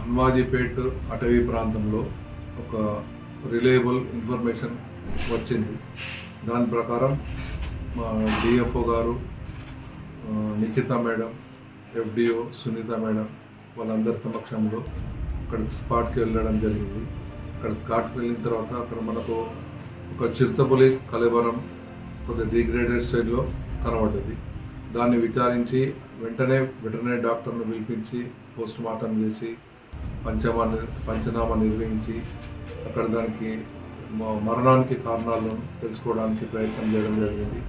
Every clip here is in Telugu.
హన్వాజీపేట్ అటవీ ప్రాంతంలో ఒక రిలయబుల్ ఇన్ఫర్మేషన్ వచ్చింది. దాని ప్రకారం మా డిఎఫ్ఓ గారు, Nikhita madam, FDO Sunitha madam వాళ్ళందరి సమక్షంలో అక్కడికి స్పాట్కి వెళ్ళడం జరిగింది. అక్కడ స్పాట్కి వెళ్ళిన తర్వాత అక్కడ మనకు ఒక చిరుతపులి కళేబరం కొద్దిగా డిగ్రేడెడ్ స్టేజ్లో కనబడ్డది. దాన్ని విచారించి వెంటనే వెటర్నరీ డాక్టర్ను పిలిపించి పోస్ట్ మార్టం చేసి పంచనామా నిర్వహించి అక్కడ దానికి మరణానికి కారణాలను తెలుసుకోవడానికి ప్రయత్నం చేయడం జరిగింది.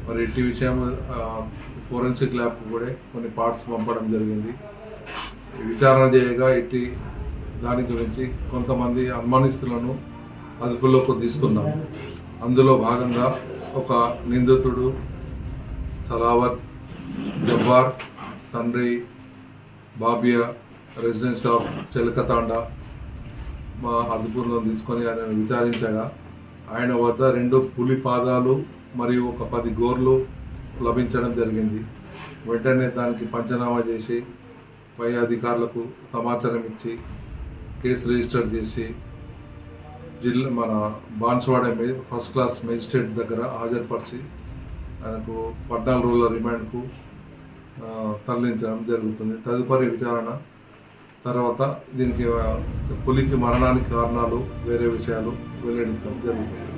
మరి ఇట్టి విషయం ఫోరెన్సిక్ ల్యాబ్కు కూడా కొన్ని పార్ట్స్ పంపడం జరిగింది. విచారణ చేయగా ఇట్టి దాని గురించి కొంతమంది అనుమానిస్తులను అదుపులోకి తీసుకున్నాము. అందులో భాగంగా ఒక నిందితుడు సలావత్ జబ్బార్ తండ్రి బాబియా రెసిడెన్స్ ఆఫ్ చెలకతాండ మా అదుపులో తీసుకొని ఆయన విచారించగా ఆయన వద్ద 2 పులి పాదాలు మరియు ఒక 10 గోర్లు లభించడం జరిగింది. వెంటనే దానికి పంచనామా చేసి పై అధికారులకు సమాచారం ఇచ్చి కేసు రిజిస్టర్ చేసి మన బాన్స్వాడ ఫస్ట్ క్లాస్ మేజిస్ట్రేట్ దగ్గర హాజరుపరిచి ఆయనకు 14 రోజుల రిమాండ్కు తరలించడం జరుగుతుంది. తదుపరి విచారణ తర్వాత దీనికి పులికి మరణానికి కారణాలు వేరే విషయాలు వెల్లడించడం జరుగుతుంది.